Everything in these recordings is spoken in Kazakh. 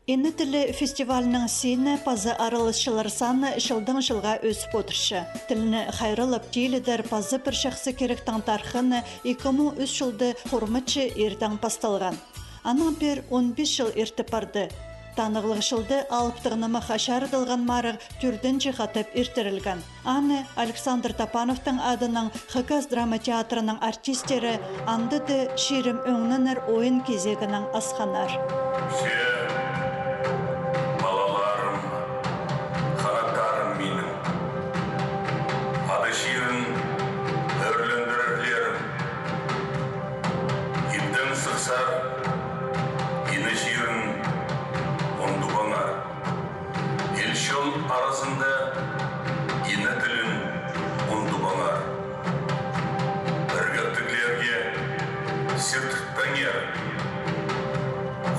Энні тілі фестивалінің сені пазы арылышылар саны жылдан жылға өсіп отыршы. Тіліні қайрылып дейлідер пазы бір шақсы керектің тархыны 2003 жылды құрмытшы ердің пасталған. Аның бір 15 жыл ертіп барды. Танығылық жылды алыптығынымы қашарыдылған марық түрден жиғатып ертірілген. Аны Александр Тапановтың адының Хакас драма театрының артистері андыды шерім өңнінір ойын кезегінің асқанар. Arasında yine dilin undu bana. Örgütlüklerge sırtıktan yer.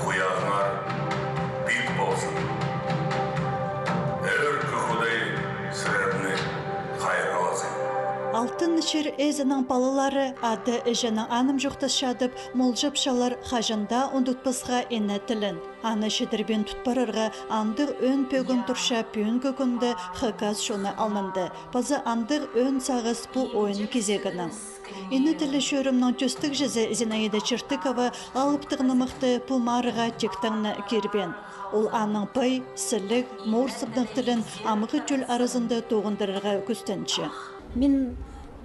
Kuyağına bit olsun. Örgü huday sırrını hayır olasın. Алтын шер әзінің балалары ады әжінің аным жоқты шадып, молжып шалар қажында ұндытпысға әні тілін. Аны шедірбен тұтпарырға андық өн пөгін тұрша пүйін көкінді қықаз шоны алынды. Пазы андық өн сағыз бұл ойын кезегінің. Әні тілі шөрімнің төстік жізі Зинаида Чертыкова алыптығынымықты пұлмарыға тектіңні кербен. Ол аның пай, сілік, морсыпның тілін амығы түл арызында тоғындырырға көстінші. Мен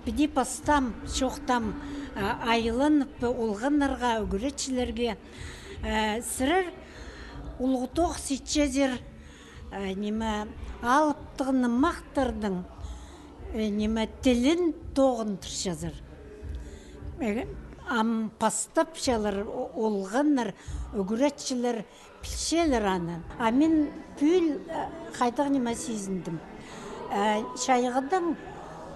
біде пастам, шоқтам айылын олғынларға, өгіретшілерге сірір ұлғытоқ сетчезер алыптығыны мақтырдың тілін тоғын тұршазыр. Пастап шалар олғынлар, өгіретшілер пілшелер аны. Мен пүл қайдақ неме сезіндім. Шайығыдың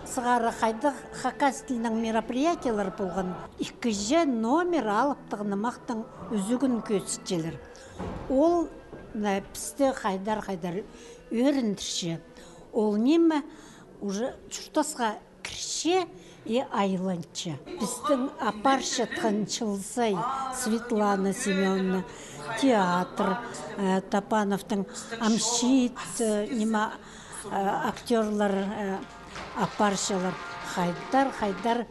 сығары қайдық Хакас тілінің мероприятиялар болған 2 номер алыптығыны мақтың үзігін көсітчелер. Ол пісті қайдар өріндірші. Ол неме уже чұртасға кірше айыланчы. Біздің апаршатқан Чылсай Светлана Семеновна театр, Тапановтың амшит, неме актерлар апаршалар хайдар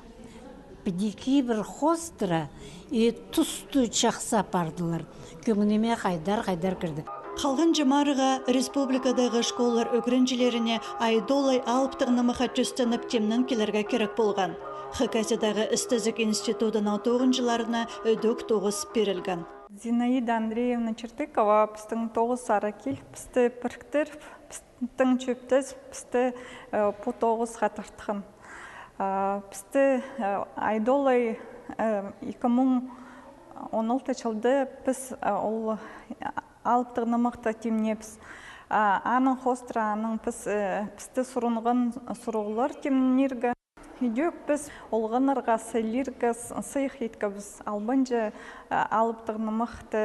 бідеки бір хостыра тұсты чақса апардылар. Көңінеме хайдар кірді. Қалғын жымарыға республикадағы школалар өкірінжілеріне айдолай алыптығынымыға түстініп темнің келерге керек болған. Хакасиядағы істізік институтының 9 жыларына өдік 9 берілген. Зинаида Андреевна Чертыкова пістің 9 сары кел, пісті піріктір, пістің чөптіз, пісті по 9 қатыртқын. Пісті айдолай 2016 жылды біз ол алыптығынымықты темнепіз. Аның хостыра, аның пісті сұрынғын сұрғылар темнергі. Үйдек біз олғынырға сәлергі сыйық еткі біз албанжы алыптығынымықты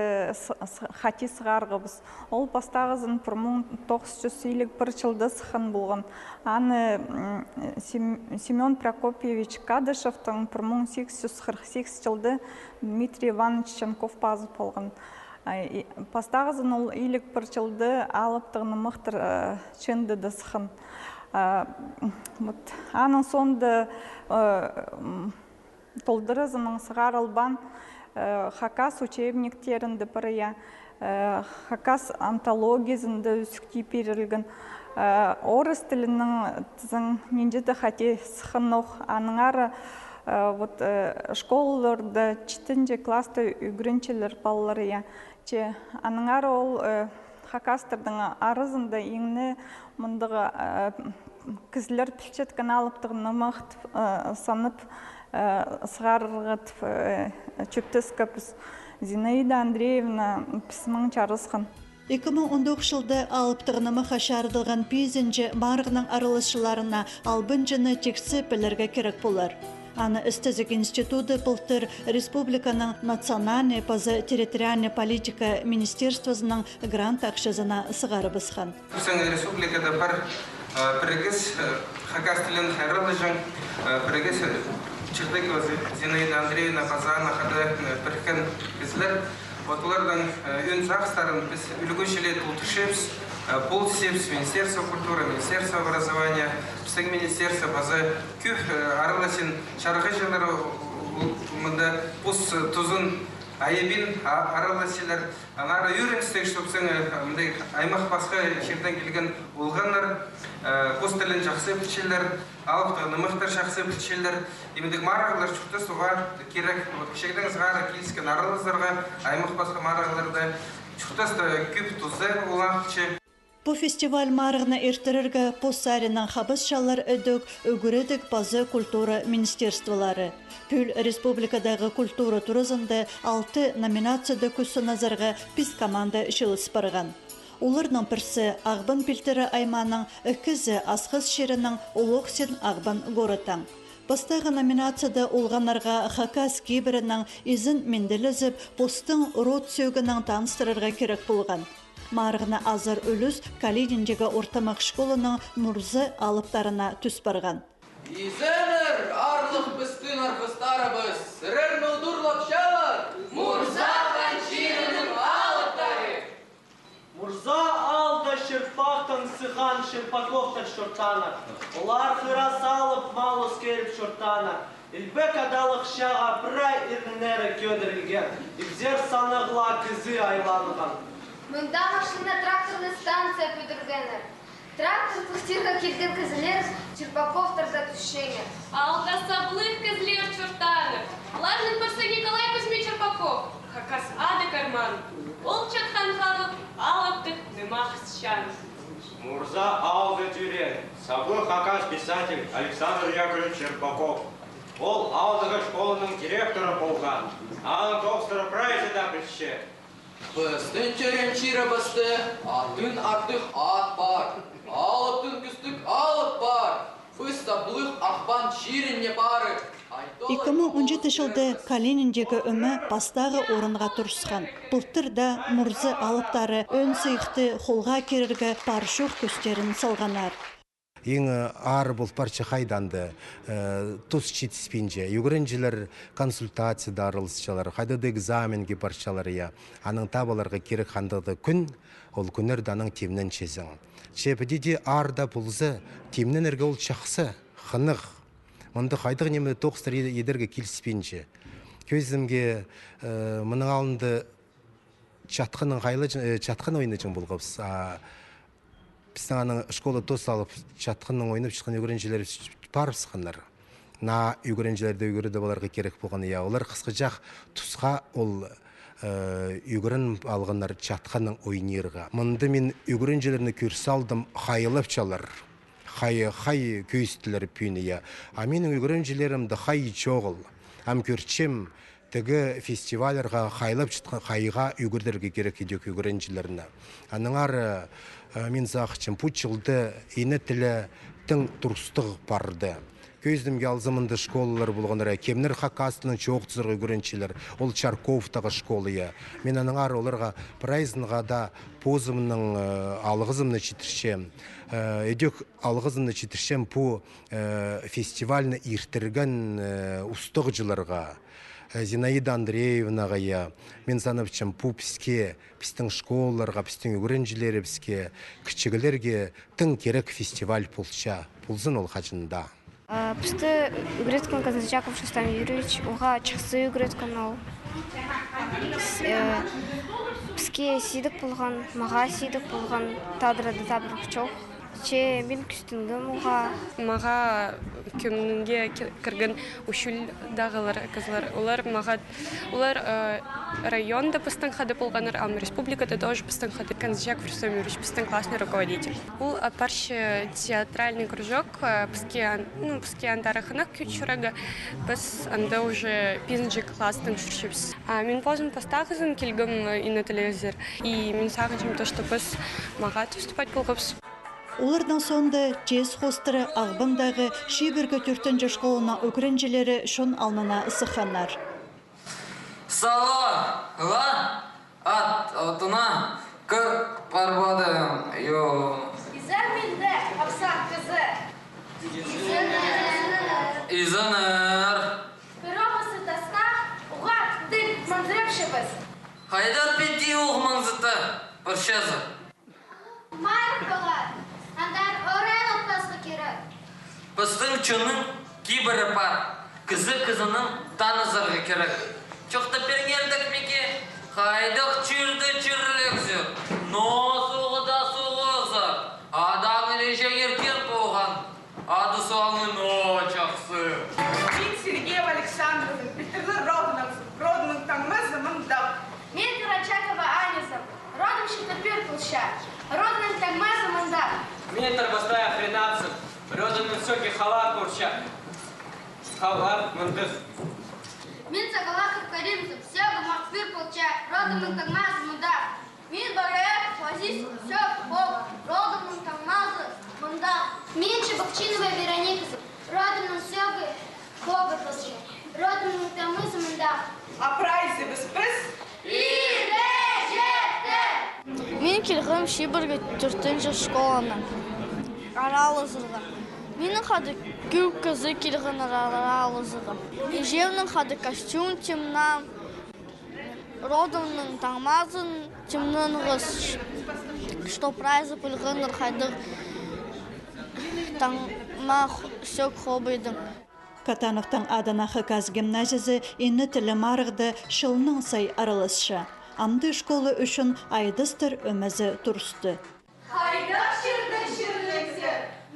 қати сығарғы біз. Ол бастағызын 1951 жылды сықын болған. Аны Семен Прокопьевич Кадышевтың 1848 жылды Дмитрий Иванович Ченков базып болған. Бастағызын ол үйлік бір жылды алыптығынымықтыр чендіді сықын. Аның сонды толдырызының сығар албан Хакас учебниктерінді бірі, Хакас антологизінді үсікті берілген. Орыс тілінің тізін нендеді қате сықынық аныңары школаларды 4 класты үгіріншелер балалары. Аныңары ол Хакастырдың арызында еңні мұндығы кізілер пілчеткен алыптығыны мақт санып сығарғыт чөптіскіпіз. Зинаида Андреевна пісімің чарысқын. 2019 жылда алыптығынымы қашарыдылған пейзінже марғының арылышыларына албынжыны тексі білерге керек болар. Аны істізік институты бұлтыр республиканың национальный пазы территориальный политика министерствосының грант ақшазына сығары бұсқан. Республикада бар бірігіз Хакас тілін хайралы жан бірігіз Чертыкова Зинаида Андреевна Казана қады біріккен кізілер Вот олардан өн сақстарын біз үлгішілет ұлтышепс, полсепс, Министерство культуры, Министерство образования, біздің Министерство базы күх арыласын шарғы жылары мұнда бұс тұзын айыбин араласылар, анары үйреністік шөпсің аймақ басқа жерден келген олғанлар, қос тілін жақсы білшелер, алықты нымықтар жақсы білшелер, емедік марағылар жүкті суға керек, кешегдің зғара келіскен аралыздарға, аймақ басқа марағыларда жүктісті күп тұзды олақчы. Бу фестиваль марыгына эртерерге Поссаринан хабысчалар өдөк, өгүредик базы культура министерстволары. Пүл республикадагы культура туризмда 6 номинацияда көсі назарға пис команда шылыс барған. Уларның бірсі Ағбан Пилтері айманың, үкізі Асқыз шерінің Улуқсен Ағбан горытаң. Бастағы номинацияда олғанарға Хакас кейбірінің изін менделізіп, постың рот сөйгінің таныстырырға керек болған. Марығына азыр өліс Калининдегі ортамақ школының Мурзы алыптарына түс барған. Изенер арлық біздің арқыстарыбыз, сірір мұлдырлап шалар, Мурза қанширінің алыптары. Мурза алда шерпақтан сыған шерпаковтар шортана. Олар қыра салып малус келіп шортана. Илбек адалық шаға бірай ирнері көдірілген. Ибзер санығла кізі айланған. Мында машина тракторный станция пөдіргенер. Трактор пустирға келген кізілер Черпаковтарда түшшеңер. Алда саблых кізлер чортаны. Лажын бірсі Николай Кузьмич Черпаков. Хакас ады карман. Ол чатқан қалып, алыптық нымақ счан. Мурза алды тюрен. Саблы хакас писатель Александр Яковлевич Черпаков. Ол алдығы школының директоры болған. Аның тоқстыры прайзыда білші. Біздің черенчира басты, атын артық ат бар, алыптың күстік алып бар, біз саблық ақпан ширінне бары. 2017 жылды Калининдегі өмі бастағы орынға тұрысқан. Бұлттырда Мурзы алыптары өн сыйықты қолға керіргі паршуқ көстерін салғанар. Ең ар бұл парча қайданды, тұз жетіспенже, югірінжілер консультация дарылысшалар, қайдады экзаменге парчалар я, аның табаларға керек қандығы күн, ол күнерді аның темнен чезің. Шепедеде арда бұлзы, темнен әрге ол чақсы, қынық. Мұнды қайдығы немді тоқстар едерге келіспенже. Көзімге мұның алынды чатқын ойны жың болғапс. Біздің аның школы тос алып, чатқынның ойынып шыққан үйгіренжелер бар сықынлар. На үйгіренжелерді үйгірді боларға керек болған. Олар қысқы жақ тұсқа ол үйгірін алғанлар чатқынның ойынерға. Мұнды мен үйгіренжелеріні көрсі алдым, қайылып чалар. Қай көйістілер пүйіне. А менің үйгіренжелерімді қай жоғыл. Ам көрчем тігі фестивалерға қайылып жатқан қайыға үйгірдерге керек едек үйгіренжелеріні. Аныңар мен зақычым пұт жылды ені тілі тің тұрыстығы барды. Көздімге алзымынды школалар болғаныр, кемнер Хакасының чоқтызырғы көрінчелер, ол Чарковтағы школыя. Мен аныңар оларға прайзынға да позымның алғызымны четіршем. Едек алғызымны четіршем по фестивальны иртірген ұстығыжыларға. Зинаида Андреевнаға я, мен санапчым по піске, пістің школаларға, пістің өгірінжілері піске, кішігілерге тың керек фестиваль пұлша, пұлзын ол қачында. Пісті үгіреткін Казачаков Шустам Юрьевич, оға чықсы үгіреткін ол. Піске сейдік болған, маға сейдік болған, тадырады табырық чоқ. Че мен күстінгім оға. Маға көмінге кірген үшіл дағылар қызлар. Олар районда пыстың қады болғаныр, ам республикада тоже пыстың қады. Казачаков Шустам Юрьевич, пыстың классный руководитель. Ол паршы театральный кружок, піске антарахынақ күтшірігі, біз анда уже пизінжі кластың шүршіпс. Мен позын пастағызын келгім ині телевизор. И мен сағыншым то, что біз маға түстіпать болғапс. Олардан сонда жез хостыры Ағбандағы Шибіргі 4-ші школына өкірінжелері шон алнына ысыққанар. Сала, ла, ат, отына, кір парбады, йо. Изәрменді, апсақ кізі. Изаныр. Піромысы тасна, ұға тік мандырып шыбыз. Хайдар петти оғмаңзыты, біршезі. Майыр болар, андар орел отпасқы керек. Біздің чының кейбірі бар, кізі-кізінің танызырғы керек. Чоқты пергердік меке, қайдық чүрді-чүрліксі, но соғыда соғызы, адаңын ежегеркен болған, ады соңы но жақсы. Мен Сергеев Александровна, Петрлы родным таңмызы мұндап. Мен Карачакова Анизов, родом Шитопер Пулща, родным таңмызы мұндап. Мен Тарбастая Хренавцев, родом Высокий Халат Пулща, Халат Мындых. Мен Загалахов Каримцев, Сега Макфир Пулща, родом таңмызы мұндап. Мен Бараев Вазисов, Сег Хоп, родом таңмызы мұндап. Мен Чебокчинова Вероникасов, родом Сега Хоп Пулща, родом таңмызы мұндап. А прайзы біз? Мен келгім Шибірге 4-ші школаның аралы зырға. Менің қады көк кізі келген аралы зырға. Ежемнің қады костюм темнам, родымның таңмазын темнің ғыз. Что прайзы пылғыныр қайды таңма сөк хобыйдың. Катановтың Аданахы каз гимназиясы инні тілі марықты шылның сай аралысшы. Амды школы үшін айдыстыр өмәзі тұрысты. Хайдақ шырды шырліксі,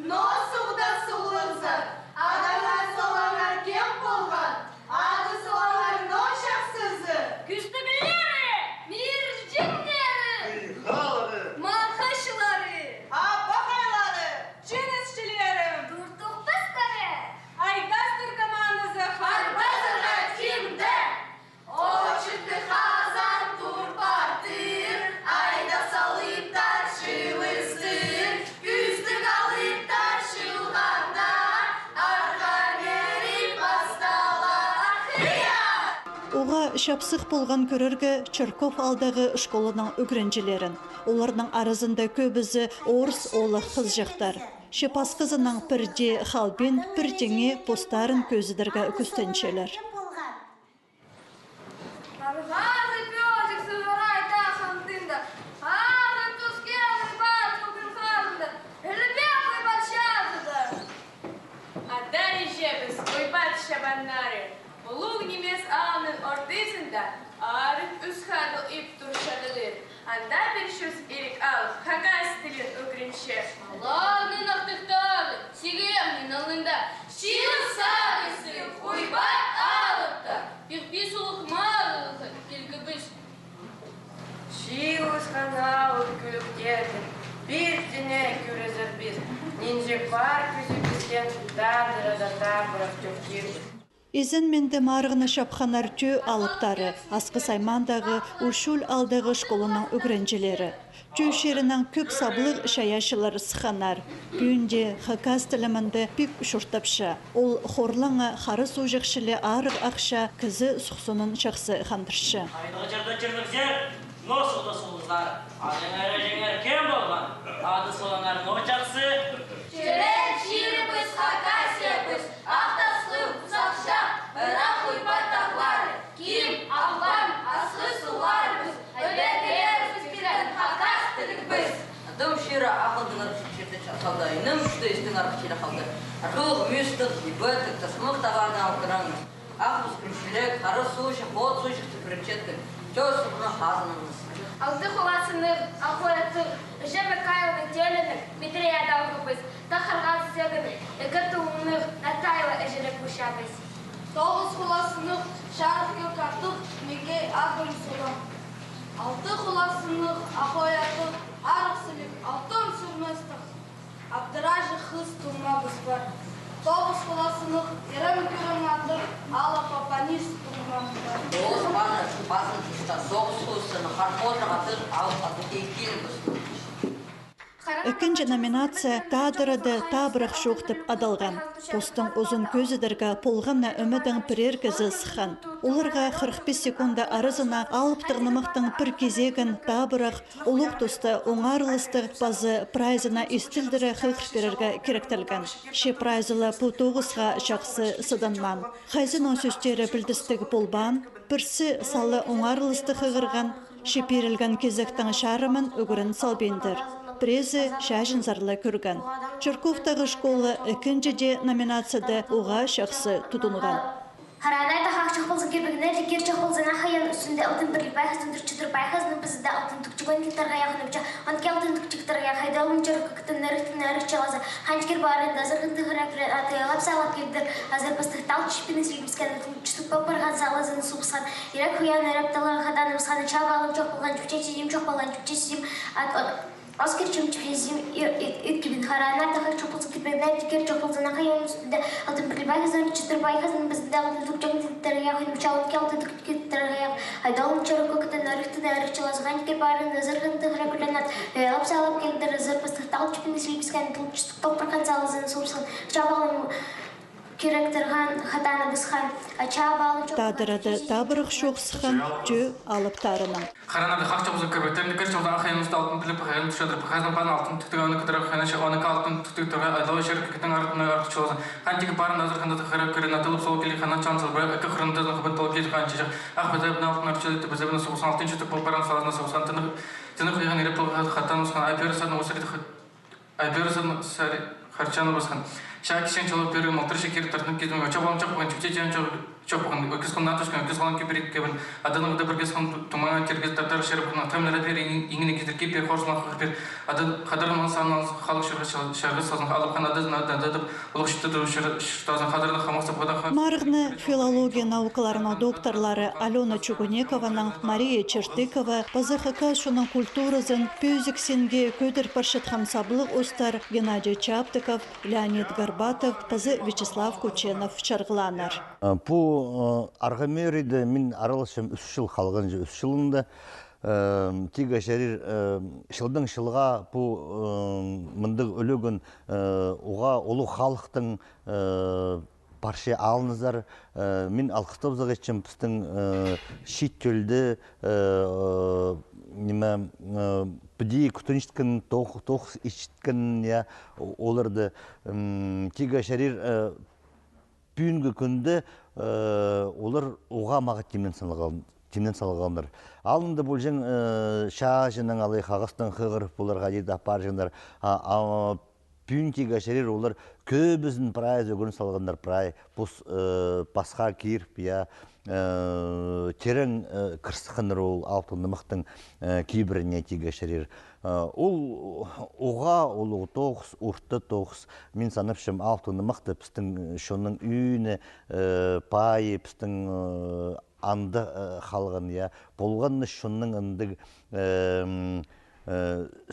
но суғда суғылықсі. Адана солаңар кем болған, ады солаңар но шақсызы. Күшті білері, миржіңдері, мақышылары, Бақайлары, ченесшілері, тұртық пістері, айдастыр командасы Харбазырға тимді. Очықты қазан турпартыр, айда салыптар шылыстыр, үстік алыптар шылғанда, арқа беріп басталар қия. Оға шапсық болған көрерге Чырков алдағы школының үгірінжілерін. Олардың арызында көбізі орыс олық қыз жақтар. Шепас қызының бірде халбен бірдеңе постарын көзідірге күстеншелер. Арғазы пёжик сывырай тахын тында, ағы тұскелі бат көкін қалында, үлбек ойбат шазыды. Адар ежебіз ойбат шабаннары, бұлуг немес алының ортысында арып үз хадыл ип тұршадылыр. Анда бір шөз ерік алып, қағаз тілін өкірінші. Аллағын ақтықтады, сегемнің алында, шил сағысы ойбат алыпты, бірбі сұлық мағылығы келгі біз. Шиуыз қанауы күліктерді, бір діне көрізір біз. Нинже бар күзі бізден дадырада табырық төккерді. Изін менді марғыны шапханар тө алыптары, асқы саймандағы ұшул алдағы школының үгірінжілері. Тө шерінің көп саблық шаяшылар сықанар. Бүйінде хаказ тілімінді пик шұртапшы. Ол хорлаңы қары сужықшылы арық ақша кізі сұқсының шақсы қандыршы. Айдағы жерді жерліксер, но сұғды сұғыздар. Адың әрі жеңер кем болған? Ады солаңар но жақсы. Черен ширыбыз, хакасиябыз, ақтаслы сақша, бірақ ойбат тағлары, ким, ағлан, асқы суларыбыз, өбәкелеріміз білен хакас тілік біз. Дым шира ақылдың арқышырды чақалды, иным үшті істің арқышыры қалды. Арқылық мүстік, ебетік, тасмық тағаны алқыраңыз. Ақбыз күршілік, қары сушық, от сушық түпірікчеттік. Төс сұғына қазыныңыз. Алды қоласынық, ақоятық, жемі кайлы телінік, бітірей адалғыбыз, тақырғаз сегінік, үгіті ұмнық, натайлы әжірік ұшабыз. Тоғыз қоласынық, шарық көк артық, меге ағым сұлым. Алты қоласынық, ақоятық, арық сілік, алтын сүрместік, абдыражы қыз тұлмабыз бар. Тоғыз қоласынық, ерім көрім андыр, ала папанис тұлмабыз бар. Тоғыз баны басын тұшта, соғыз қылысыны, қарпоты қатыр, алып аты кейкелі бұстың. Экинче номинация «Тадырады табырық шоқ» деп адалған. Постың ұзын көзідіргі полғанна өмідің бірер кезі сыхан. Оларға 45 секунда арызына алып тығнымықтың бір кезегін табырық, ұлық тұсты оңарылысты базы прайзына істілдірі қылқыр берерге керектелген. Ше прайзылы бұл 9-ға жақсы сыданман. Хайзының сөстері білдістігі болбан, бірсі салы оңарылысты қығырған, шеперілген кезектің шарымын өгірін салбендір. Презі шәжін зарлы көрген. Чырковтағы школы ikkinci номинацияда оға шақсы тұтынған. Харанайда хақшық болсын кербегінер, керчақ болсын ақаян үстінде алтын бірлік байқызын түрчітір байқызын бізді алтын түкчігін кеттарға яғынымча, онке алтын түкчіктарға қайдалын жұрық күтін нәрік чалазы. Ханчкер барын дазырғын тұғырақырен атайлап сайлап келдір. Азыр бастық тал түшпені сөйлеміскен түстік көпірған салазын суқсан. Ирек хуян әріпталығы қаданым сқаны чап алым жоқ болған жүпче сезім жоқ болған жүпче сезім Оскар чемчпрезим үткібін харанар тақыр чоқылсын кірбегінер текер чоқылсын ақайын үстінде алтын бірлібай қызын четір бай қызын бізді алтын түкчен теттерге қойып чауынке алтын түкеттерге айдалын чөрі көкітін әріқтін әріқчалазған кер барын ұзырғын тұғыра күленат өйелап сайлап келдір ұзыр бастықтал чүпін сөйлепіскен тұлчыстық тоқпырқан салызын соғысын жабалын керектерған хатаны бізхан Тадырады табырық шоқсыған жö алып тарының. Қаранады қақча бұзын көрбеттерінде көрші ақайымызды алтын біліп қайын түшедір. Бұқайзын барын алтын түктігі өні күдірі қайнашы оныкі алтын түктігі айлауы жер кекетін артына артық чолазын. Қантегі барын азырқында тұқырап көрен атылып сол келі қанат чансыз бірақ әкі қырындызын қыбын толып еді қанчы жақ. Ақ бәзәбін алтын арчылықты бәзәбіні соғысын алтын жүтік бұл баран салазына соғысан тыны қиған ереп тұлға қаттан ұсқан айперісадың осы харчаны басқан. Шаки сен чолов перу моторши кир тарнып кезме оча балчак болгон чүче жан чок болгон өкүс кон натышкан өкүс кон кибрик кебин адан да бир кес кон тумана киргиз тартар шерп кон тамлара бер иңине кидир кипе хорсман кыр адан кадарман санал халык шаргы сазын алып кан адан да улук шитте штазын кадарды хамакса бода Маргны филология наукаларының докторлары Алена Чугунекованың, Мария Чертыкова, ПЗХК шуның культуразын пөзіксенге көдір паршытхан саблық остар Геннадий Чаптыков, Леонид Горбатов, пазы Вячеслав Кученов чарғыланар. По аргамериде мен аралашым 3 жыл қалған 3 жылында тига шарир шылдың шылға по мындық өлөгін оға олу халықтың парше алыныздар мен алқыстабызға етчім пістің шит төлді Пди күтінішткін, тоқ ішткін, оларды тига шарир пүйінгі күнді олар оға мағат темнен салғалындар. Алынды бұл жың шағыжының алай қағыстың қығырып оларға дейді апар жыңдар. Пүйін тига шарир олар көбізін прайыз өгірін салғандар прай, пасқа киріп, терең кірсіқыныр ол алтынымықтың кейбіріне тига шарир. Ол оға, ол тоғыз, ұртты тоғыз, мен саныпшым алтынымықты пістің шоның үйіні пайы, пістің анды қалған, болғанны шоның ындың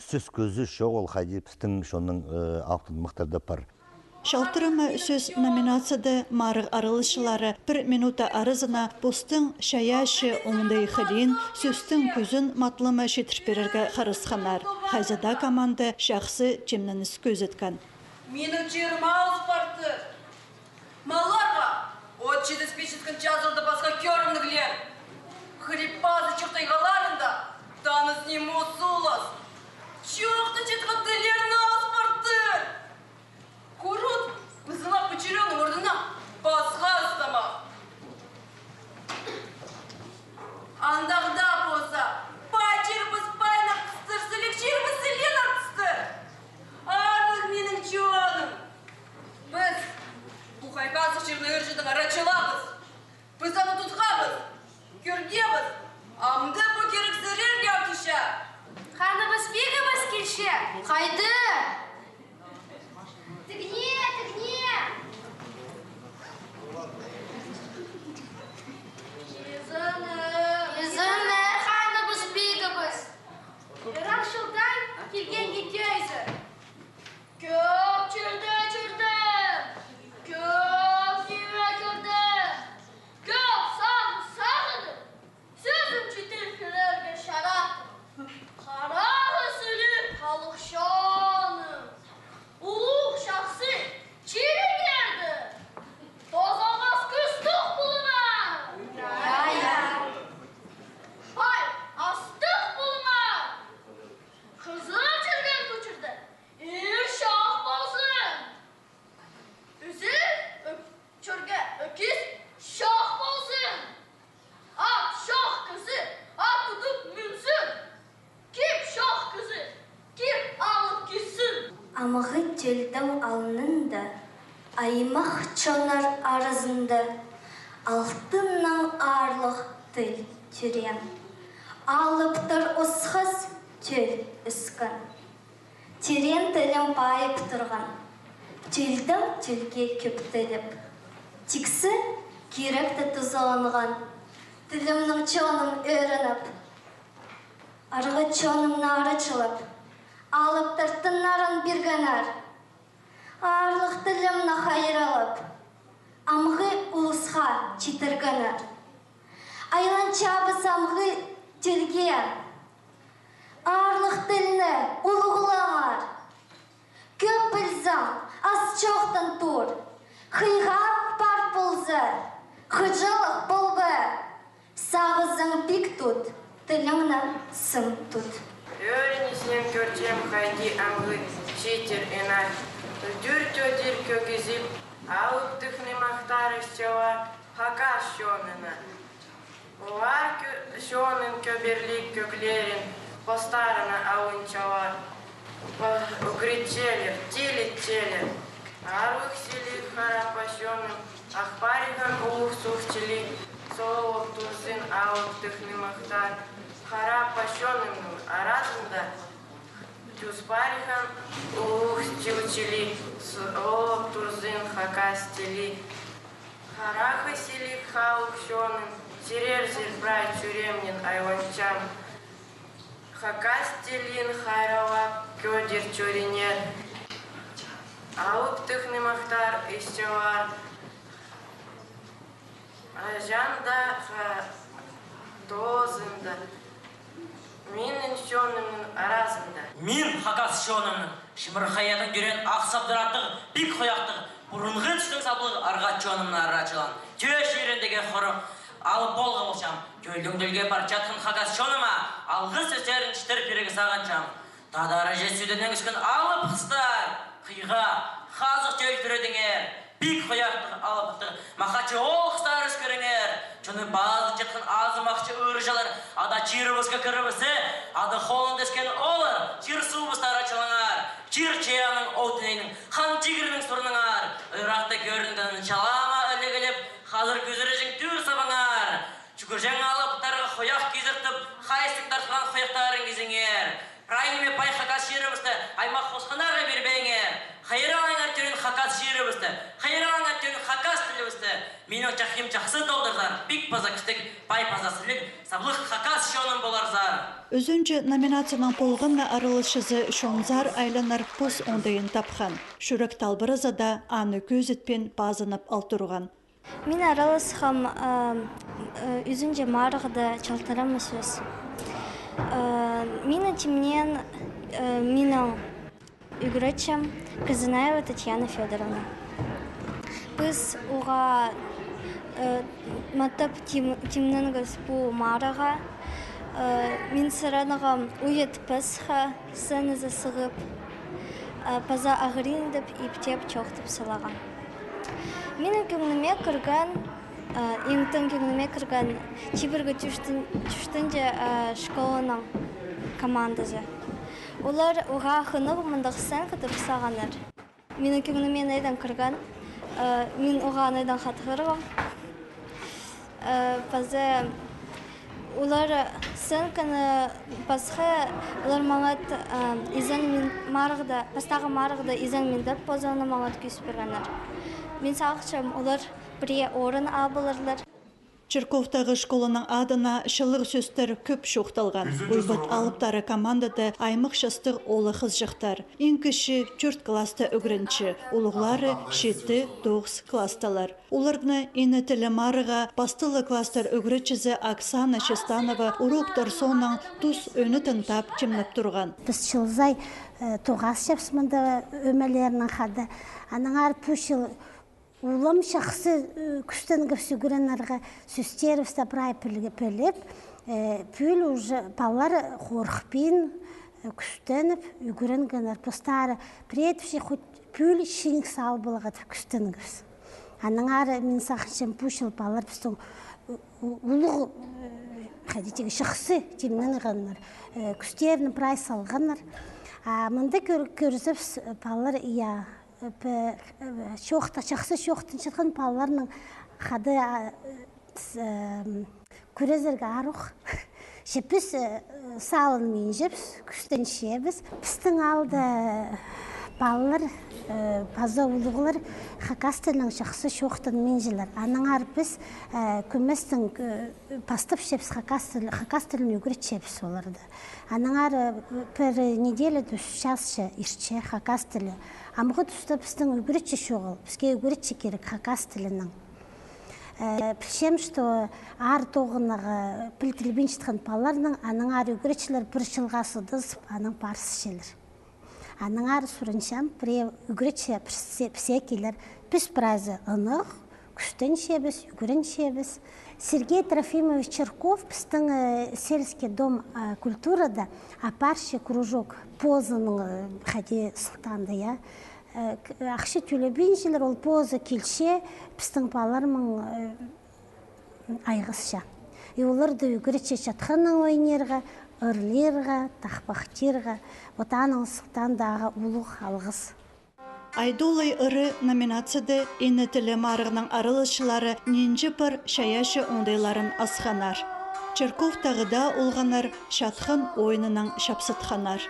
сөз көзі шоғыл қайды пістің шоның алтынымықтарды бар. Шалтырымы сөз номинацияда марық арылышылары 1 минута арызына постың шаяшы оңдай қылин, сөздің көзін матлымы шетірперерге қарысқанар. Хайзада команды шақсы жемніңіз көз еткен. Менің жерім ауыз парты. Маларға, отчы диспетчерскін жазылды басқа көрімдігілер. Хрипазы чықтайғаларында, таныс нему сулас. Чоқты четқаттылерін ауыз парты. Курут, вызывав почерённым ордена, пасхастама. Андағда болса, пачербіз пайнақ қыстыр, сөлекшербіз селен артыстыр. Арлық менің чуаным. Біз бұқайқазық жерні өржідің арачылағыз. Біз аны тұтқабыз, көргебіз, амды бұ керек зірерге артыша. Қаныбыз бегіміз келші, қайды? Тігне! Езінер қаныбыз бегіміз. Бірақ жылдан келген кетейсі. Көп жүрді. Көп күйе көрді. Көп сағыды. Сөзім жетер көрерге шарап. Қарағы сөйлеп халық шоқ. тілім алынында, аймақ чонар арызында, алтыннан арлық тіл түрем. Алыптыр ұсқыз төл үскін. Терен тілім байып тұрған, тілдің тілге көптіліп. Тіксі керекті тұзаланған, тілімнің чоным өрініп. Арғы чоным нары чылып, алыптыр тыннарын бергенар. Арлық тілімні қайыралып, амғы ұлысқа читіргенар. Айланчабы самғы тілге, арлық тілні ұлығылаңар. Көп білзам, аз чоқтын тұр, қиғақ бар болзы, қыжылық болбы. Сағызың пик тұт, тіліңнің сым тұт. Өрінесінен көрчем қайди амғы читер енай. Дүр-төдір көгізіп, алып түхні мақтар істеуа хака шонына. Олар шонын көберлік көклерін постарына ауынчалар. Укричелер, тилетчелер. Арвық селік харапашоным, ақпариган ұлық сұхчили, солық турсын алып түхні мақтар. Харапашонымның арасында Тюспарихан улух чилчили, солок турзин хакастили. Харахы селик халух шонын, сирерзир брай чуремнин айванчам. Хакастилин хайрала кёдир чуринер. Алып тыхны махтар исчалар. Ажанда дозында. Менің шонымның арасында. Мен хакас шонымның шымыр хаятын дүрен ақсабдыраттық, бик қояқтық, бұрынғы түстің саблығы арға шонымның арачылан. Төш еріндегі құры алып болға болшам. Көлдің дүлге бар жатқын хакас шоныма, алғы сөздерін штыр перегі сағанчам. Тадары жесудінің үскін алып қыстар, қиға, қазық төл түредіңер. Бик қояқтық алыптық, мақачы ол қыстар үскіріңер. Чоны базы жеткен азымақчы ұржалар, ада чирыбызға кірібізі, ада холын дескен олар, чир суыбыздар ачылыңар, чир чаяның отынайның, хан тигірінің сұрныңар, ұйрақты көрінгенін чалама әлегіліп, қазір күзірежің түр сабыңар. Чүкіржен алыптарға қояқ кезіртіп, қайсық тартқан қояқтарын кезіңер. Прайнеме пай хакас шерімізді аймақ қосқанарға бербейңер. Хайраңар түрін хакас шерімізді, хайраңар түрін хакас тілімізді. Менің чахим чақсы толдырзар, бик паза кістік, пай пазасылық, саблық хакас шонын боларзар. Өзінчі номинацияның полғынна арылышызы шонзар айланар пұс ондайын тапқан. Шүрік талбырызада аны көзітпен базынып алтырған. Мен аралысқам үзінже марғыда чалтарам сөз. Менің темнен менің үгіречім Казанаева Татьяна Федоровна. Біз оға матып темніңіз бұл марыға. Мен сыранығым ұйет пысқа, сыны засығып, паза ағырындып, иптеп чоқтып салаған. Менің көңіліме кірген, еңтің көңіліме кірген чибіргі түштінде школаның командасы. Олар оға қынығы мұндық сән күтіп сағаныр. Менің көңіліме найдан кірген, мен оға найдан қатығырғым. Пазы олар сән күні басқа олар маңат изен мен марғыда, бастағы марғыда изен мен дәрп бозаны маңат көсіп бергенер. Мен сағықшым олар біре орын абылырлар. Черковтағы школаның адына шылық сөстер көп шоқталған. Ойбат алыптары командады аймық шастық олы қыз жақтар. Ең кіші 4 класты үгірінші, олығлары 7-9 класталар. Олардың ені тілі марыға бастылы кластар үгірічізі Оксана Шестанова уроктар соның тұс өні тыңтап чемніп тұрған. Біз шылзай тоғас шапсымында өмәлерінің қады. Аныңар пүшіл улам шақсы күстен көсігірінарға сөстерівсті прай піліп, пүл уже балар қорқпен күстеніп үгірінгенер. Постары предвше хоть пүл шеңік сал болғат күстенгіз. Аныңар мен сақыншым пүшіл балар біздің улығы қадетегі шықсы темненігенер, күстерінің прай салғаныр. Мында көрізіп балар шақсы шоқтын шыққан балаларының қады көрезерге аруқ. Шепіс салын мен жепс, күштен шебіс. Пістің алды балалар, паза ұлығылар хакастылың шақсы шоқтын мен жылар. Аныңар біз көместің пастып шепс хакастылын үгірет шепс оларды. Аныңар бір неделі дүс шасшы ішче хакастылы. Амығы дүсті біздің үгіретші шоғыл, бізге үгіретші керек хакастылының. Пішем, что ар тоғынығы пілтілбен шытқан балаларының аның ар үгіретшілер бір жылғасы дызып, аның парсы шелер. Аның ар сұрыншам, бір үгіретші пісе келер, біз біразы ұнық, күштен шебіз, үгірін шебіз. Сергей Трофимович Черков біздің сельский дом культурада апаршы кружок позының қаде сұлтанды, я. Ақшы төлебен желер ол позы келше біздің балармың айғысша. Оларды үгіретше жатқанның ойнерға, ұрлерға, тақпақтерға, отаның сұлтандағы ұлық алғыс. Айдолай ыры номинацияда ені тілі марығының арылышылары ненжі бір шаяшы оңдайларын асқанар. Черков тағыда олғанар шатқын ойынының шапсытқанар.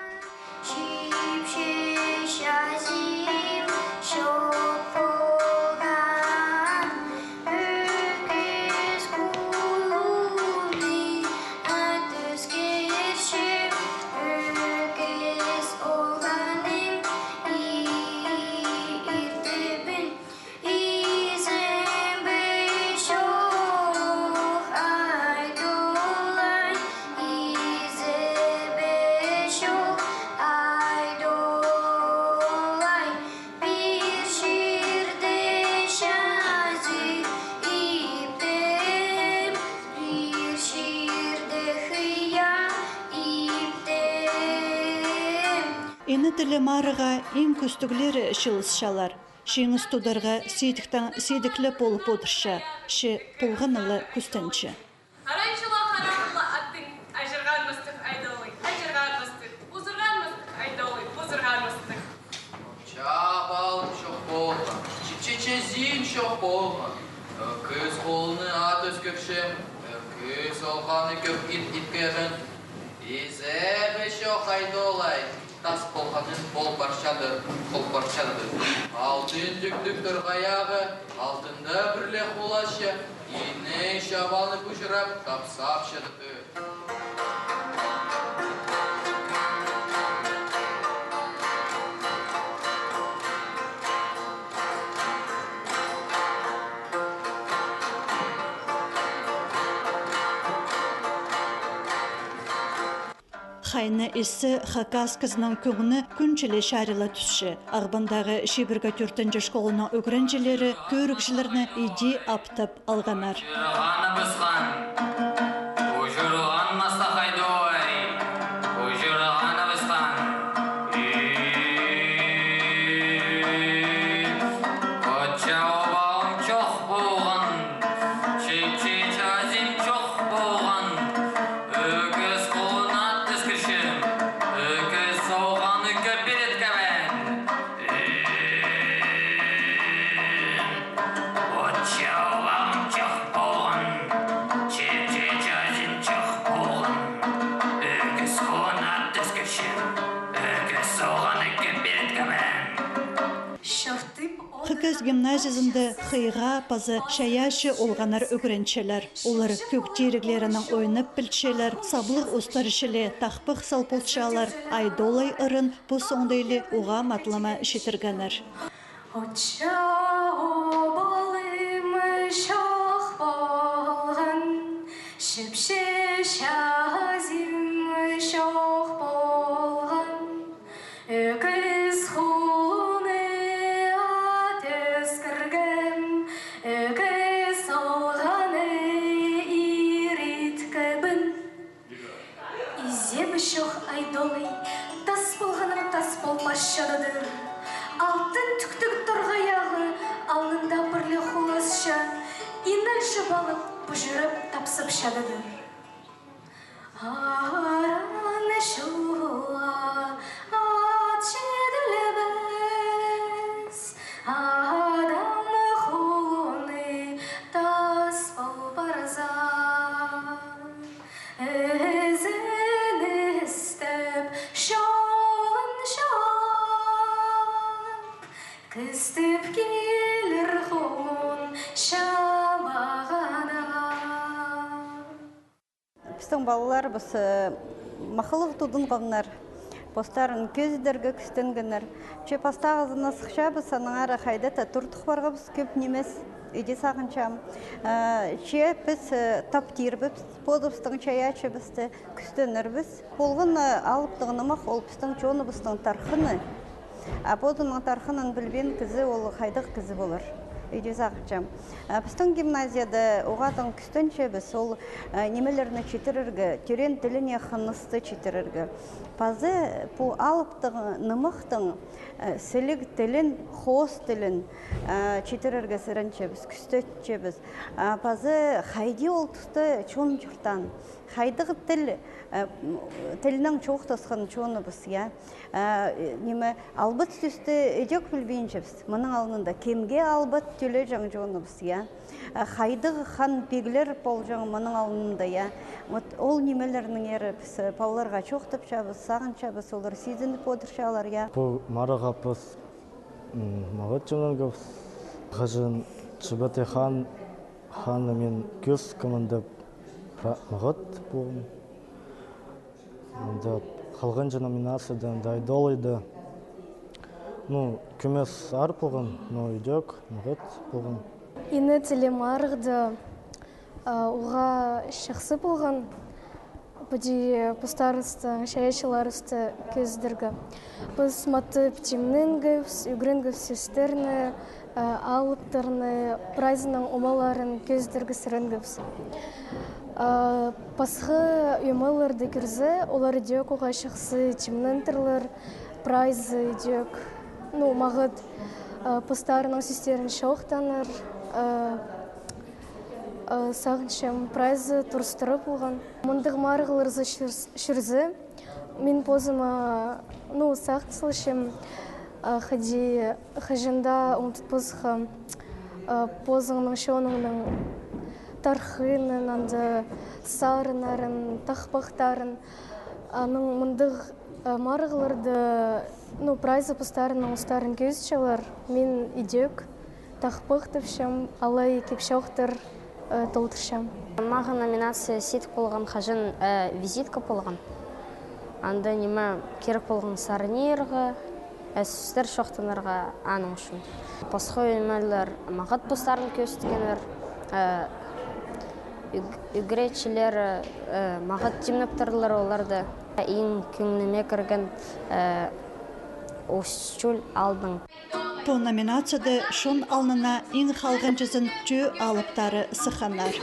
Ені тілі марыға ең көстігілері шылысшалар. Шеңіз тұдарға сейдіклі болып отырша, ші пұлғынылы күстінші. Араншыла қарауыла аттың ажырған мұстық айдолы, ажырған мұстық, ұзырған мұстық айдолы, ұзырған мұстық. Чапалым шоқ болған, чепчечезин шоқ болған. Күз қолыны ат өскөкшім, күз олғаны көп иткерін. Изебі шоқ айдолай. Тас болғанын бол парчадыр. Алтын түктік тұрғаяғы, алтында бірле құлашы, ине шабаны күшірап, тапсап шыдыды. Хайны есі хакас қызының көңіні күнчілі шарила түсші. Ағбандағы Шибіргі 4-ші школының өгірінчілері көрікшілеріні иди аптып алғанар. Хакас гимназиясында хыйға пазы шаяшы олғанар өгірінчелер. Олар көктеріглерінің ойынып білчелер, саблық ұстарышылы тақпық салпылчалар, айдолай ырын бұл соңдайлы оға матлама шетіргенер. Алтын түктік тұрғаяғы, алында бірлі құлысша, инәл жыбалып, бұжырып тапсып шадыдыр. Араны шуа, ат жеділі біз, Пыстың балалар біз мақылық тудын қонар. Постарын көздерге күстенгенер. Че пастағызына сықша біз аныңара қайдата тұрдық барға біз көп немес. Иди сағыншам. Че біз таптир біз, подыпстың чаячы бізді күстенер біз. Болғын алыптығынымақ ол біздің жоны біздің тарқыны. А подының тарқынын білбен кізі ол қайдық кізі болыр. Иди сағыншам. Біздің гимназияда оғадың күстенше біз ол немелеріні четіріргі, түрен тіліне қынысты четіріргі. Пазы бұл алыптығынымықтың сілік тілін, қос тілін четіріргі сірінше біз, күстетше біз. Пазы қайди ол тұсты чон жұртан. Қайдығы тілінің чоқ тасқын чоны біз, немі албыт сүсті едек білбейінше біз. Мұның алынында кемге албыт төлі жаң жоны біз, Қайдығы қан бегілер бол жаң мұның алынында, Ол немелерінің ері біз пауларға чоқ тапша біз, сағынша біз, олар сезініп отыршалар, Бұл мараға біз мағыт жоныңға біз, ғажын Чыбаты ханы мен көз кімінді мағыт болын. Қалған жа номинациядан дайдолайды. Көмес ар болған, үйдек мағыт болған. Ині тілі марықты оға шақсы болған. Бұды пұстарысты, шаяшыларысты көздіргі. Біз маты птимнінгівс, үгірінгів сестерні, алыптарны, прайзының омаларын көздіргі сірінгівс. Пасқы үймаларды кірзі, олар дөк оға шақсы тимнінтірлер, прайзы дөк. Мағыт пұстарының сестерін шоқтаныр, сағыншым прайзы тұрыстырып болған. Мұндық марғылырзы шүрзі, мен позыма сақтысылышым қажында ұмтытпызға позыңның шоныңның тархынын, анды сарынарын, тақпақтарын, мұндық марғылырды прайзы пұстарының ұстарын көзчалар, мен идек тақпық тіпшім, алай кепшоқтыр толтыршам. Маған номинация сетік болған қажын визитка болған. Анда неме керек болған сарынерға, әсістер шоқтынырға аның үшін. Пасқы өймәлер мағыт бұстарын көстігенер, үгіретшілер мағыт демнептірлер оларды ең күңіме кірген өсчүл алдың. По номинацияда шон алнына ең қалған жүзін жө алыптары сықанар.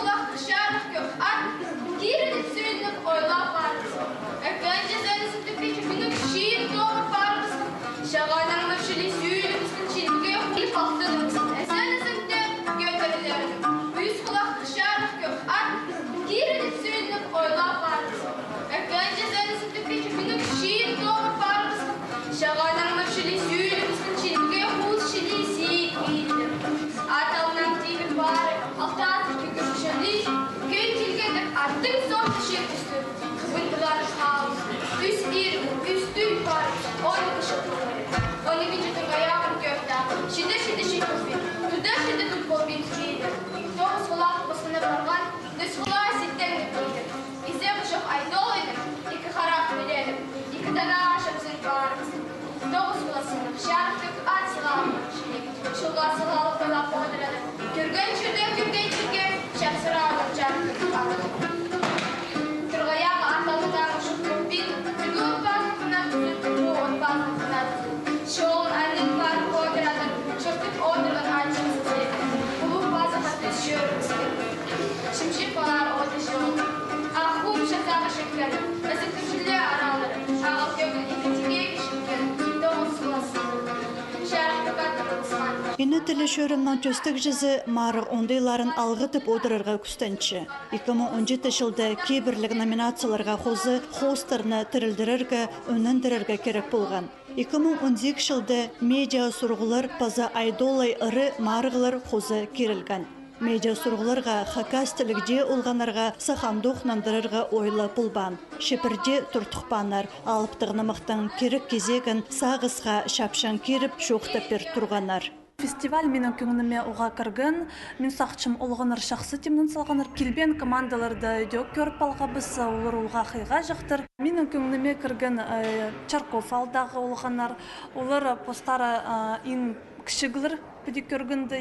Ені тілі шөрімнің төстік жүзі марық ондайларын алғытып отырырға күстенші. 2017 жылда кейбірлік номинацияларға қозы хостарны тірілдіріргі, өніндіріргі керек болған. 2012 жылда медиа сұрғылар паза айдолай ұры марығылар қозы керілген. Медиа сұрғыларға хакастілікде олғанарға сақандуқ нандырырға ойлы бұлбан. Шепірде тұртықпанар, алыптығынымықтың керек кезегін сағысқа шапшан керіп шоқтап бер тұрғанар. Фестиваль менің көңіліме оға кірген, мен сақчым олғаныр шақсы темнен салғаныр. Келбен командаларды дөк көріп алғабыз, олар олға қиға жақтыр. Менің көңіліме кірген Чарков алдағы олғанар, олар постары ин кішігілер пөді көргінді,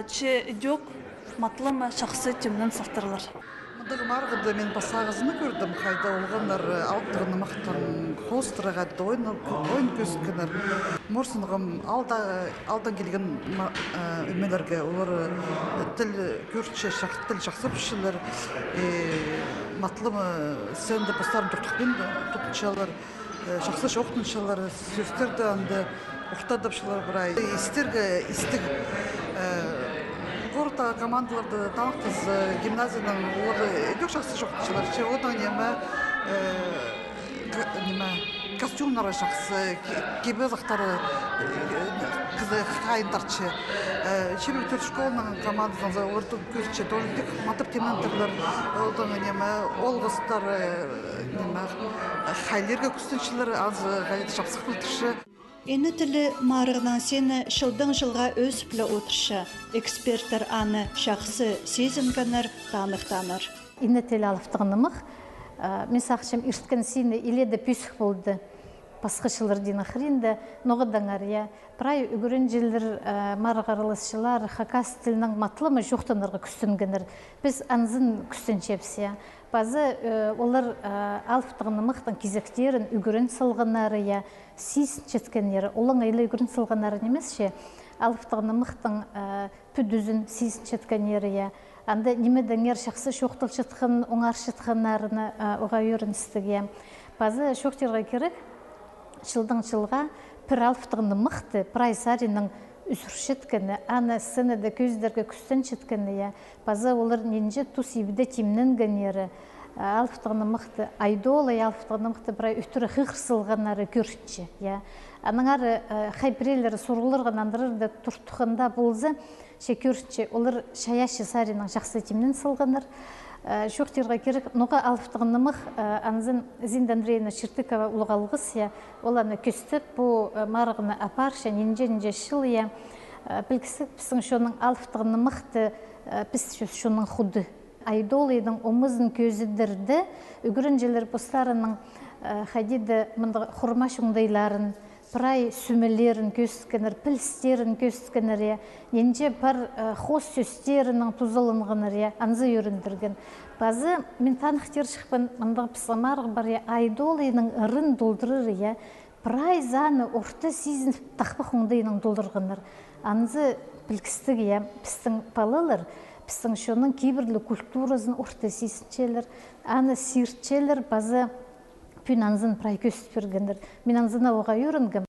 че дөк матлымы шақсы темнен сақтырылыр. Мұндағы марғыды мен басағызыны көрдім, қайда олғанар алттығыны мақтан қостыраға ойын көскінер. Морсынғым алдан келген өмелерге олар тіл көрші тіл жақсы пішілер, матлымы сәнді бастарын тұртықпен тұтыншалар, жақсы жоқтыншалар, сөздерді анды ұқтадапшылар бірай. Истерге істік Горта командаларды танықтыз гимназияның олары өтек жақсы жоқтышылар. Одан костюмлары жақсы, кебе зақтары қызы қайын тартшы. Шебек төрт школының командасында оларды көрші дөрілдік матып тементерлер. Одан олғыстар қайлерге күстіншілер аз жақсы қылтышы. Ені тілі марығынан сені шылдың жылға өз білі отыршы. Эксперттер аны шақсы сезінгенер танықтаныр. Ені тілі алыптығынымық, мен сақшым үрткен сені иледі пүсік болды. Пасқышылыр дейін қырынды, ноғыдаңар, Прай үгірін жылдыр марығарылысшылар, хакас тілінің матлымы жоқтанырға күстінгенер. Біз анзын күстінчепс, Базы олар алыптығынымықтың кезектерін үгірін сылғанары, сіз четкенері, олың айлы үгірін сылғанары немесе, алыптығынымықтың пүдізін сіз четкенері, анда немедіңер шақсы шоқтыл четқын, оңар четқанарыны оға өріністіге. Базы шоқтерға керек, жылдың жылға пір алыптығынымықты прайсарының үсіршеткені, аны сынады көздерге күстін четкені, базы олар ненже тұс ебіде темнен генері, алыптығыны мұқты айдолы, алыптығыны мұқты бірай үттірі қиқырсылғанары көршітші. Аныңары қайпірелері сұрғылырған андырырды тұртықында болзы, көршітші, олар шаяшы сарының жақсы темнен сылғаныр. Шоқтерға керек, ноға алыптығыны мұқ, анызын Зинда Андреевна Шертыкова ұлғалғыз, оланы көстіп, бұл марығыны апаршы, ненже шыл, білгісі пісің шоның алыптығыны мұқты, піс шоның құды. Айдолыйдың омызын көзідірді, үгірін желер постарының қадиді құрма шуңдайларын, прай сүмелерін көсткенер, пілстерін көсткенер, ненже бар қос сөстерінің тұзылынғаныр, анзы өріндірген. Базы мен танықтер шықпын, мұндағы пысамарғы бар, айдолыйның ұрын долдырыр, прай заны орты сезін тақпы құңдайының долдырғаныр. Анзы білгістігі, пістің палылыр, пістің шоның кейбірлі культуразын орты сезінчелер, аны сирчелер, базы пүн анзын прай көстіп бергендір. Мен анзына оға өрінгім.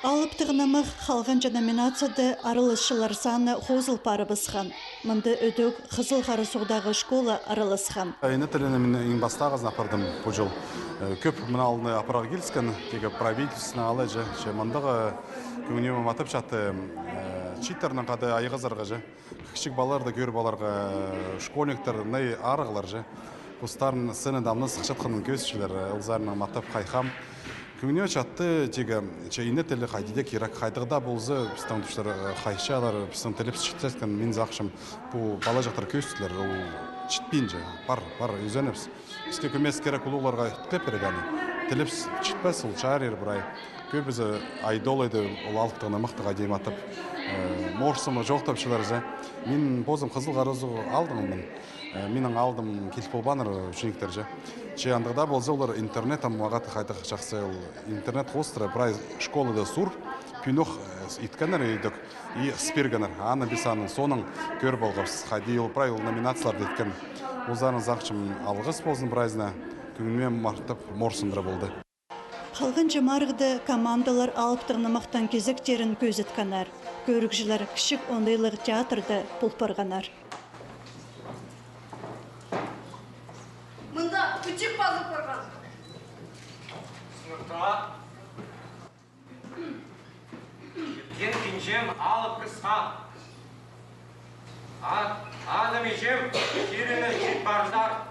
Алыптығынымық қалғанча номинацияды арылысшылар саны қозыл пары бысқан. Мұнды өдөк қызыл қары соғдағы школа арылысқан. Ені тіліні мен ең бастағызын апырдым бұл жыл. Көп мұна алдыны апыраға келіскен, тегі правительсіне алайжы. Мұндағы көңінеме матып жатты читтерінің қады айғызарға жы. Кішік балаларды көр баларға школьниктер нәй арығылар жы. Бұстарын сыны дамны сықшатқының көзшілер ұлзарының матып қайқам. Көңіне жатты тегі чайны тілі қайдеде керек қайдығда болзы біздің түштер қайшалар, біздің тіліпс шеттескен мен зақшым бұл бала жақтар көзшілер ол чітпейін же, бар, үзеніпс. Бізге көмес керек ұлыларға түтпеп берегені. Тіліпс чітпес ол чарер бұрай. Көбізі айдолайды ол алыптығына мықтыға дейм атып. Морсымы жоқтапшылар же. Мен бозым қызыл қарызы алдыңымын. Менің алдым келіп болбаныр үшініктер же. Андығда болзы олар интернетам мағаты қайтық жақсы интернет қостыры бірай школыда сұр, пүйнұқ иткенер едік, и спергенер. Аны бесаның соның көр болғыз. Қайды ел бірай номинацияларды еткен. Олзарын зақшым алғыз болсын бірайзына күнмен мартып морсындыры болды. Қалғын жымарғыды командалар алыптығынымақтан кезектерін көзетканар. Көрікжілер кішік ондайлық театрды пұлпарғанар. Мұнда күчік базы қорған. Сыныпта кеткен кенжем алып қысқа. Адым ежем керіні кет барыздар.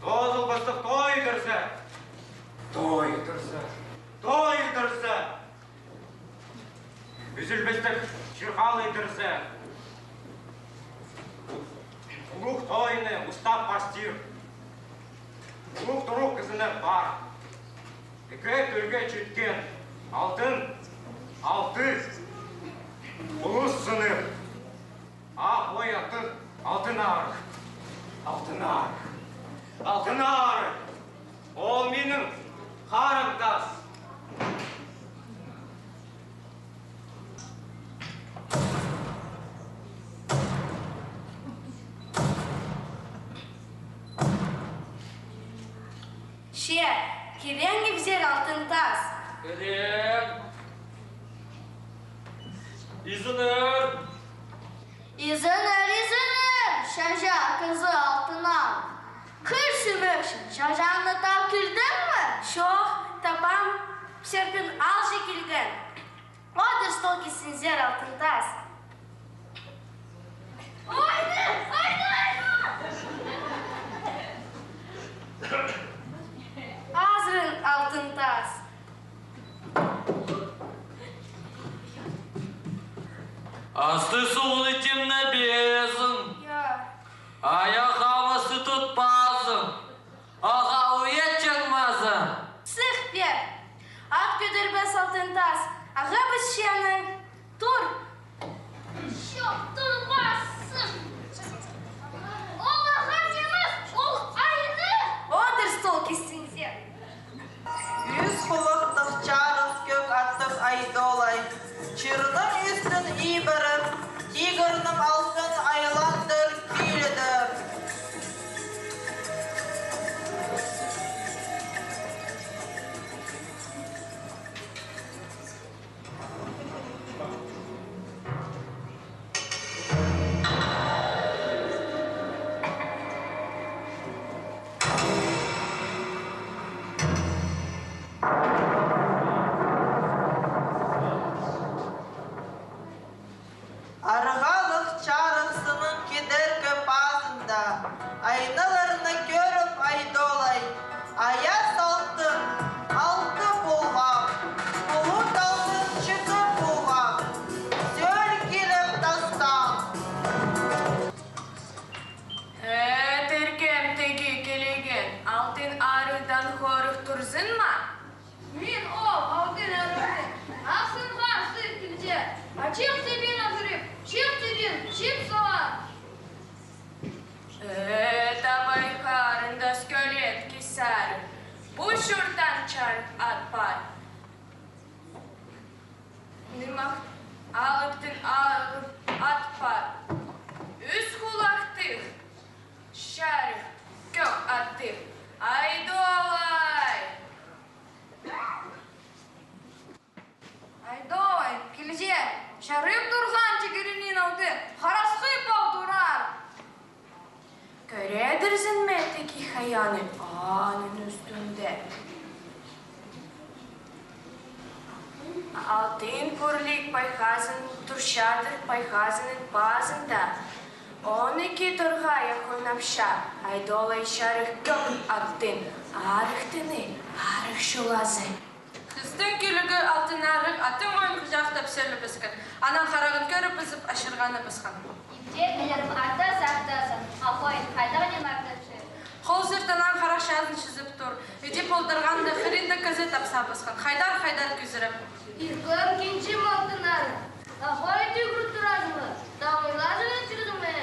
Тозыл бұстық той кірсі. Той кірсі. Үзілбістік шырқалы дірзі. Ұлық тойыны ұстап пастир. Ұлық тұруқ кізіні бар. Үкі түрге чүткен алтын, ұлыс сыныр. Ақ ой аты алтын арық. Алтын арық. Ол менің қарымдас. Ше, керең взер алтын тас. Керең. Изыныр. Шажа кызы алтынан. Кір сүмекшін, шажаны тап келдің мі? Шоқ, тапам, серпін алшы келген. Одыр стол кесін зер алтын тас. Ойны! Азырын алтын тас. Асты суылы темна безін. Аяқ havası tutmazım. Ağa uyet çıkmazım. Sıx bер. At gödürбес алтын тас. Ağa біз шенің. Тұр. Шоқ, тұрбассың. Ол аға деміз, ол айны. Одыр стол кестіңіздер. Yüz kulaktık çarık gök attık aydolay. Çırının üstün ibarım, tigırının altın aylandır kilidir. Argalık çarıksının gider bazında, aynalarını görüp aydolay. Ayas altın, altı bulgam, bulut altın çıkıp bulgam. Söl gelip tastam. Terkem tegi kelegen, altın arıdan koruk turzun ma? Мен ол алтын арыды. Ақсынға сыр келде. Ачық тебен азырып, чек тебен, чек соған. Табай қарында скелет кесар. Bu şuradan çarık atpar. Nırmak ağıptın ağıp atpar. Üst kulaktık. Şarık gök attık. Айдолай! Айдолай, келде. Шарып тұрған тегерінен алды. Қарасқы бау тұрар. Göredirsin mi teki hayanı ağanın üstünde? Altın kurlik payhazın turşardır payhazının bazında. 12 turgaya koynapşa, айдолай şarık gök attın. Arıktını, arık şulazı. Kızdın külügü altın arık, atın oyun kucaqtap sörlü bıskın. Anan қарағын көріп бізіп, ашырғаны бысқан. Ипте артас-артасын. Ақойын, қайдағы не мақтапшы? Қол сыртынан қарақшасын шызып тұр. Үйде болдырғанды қырынды көзі тапса бысқан. Қайдар күзіріп. Иркім кенче мақтынары. Ақойын түйгіріп тұразымы? Дамыйлажы өтчірдімі?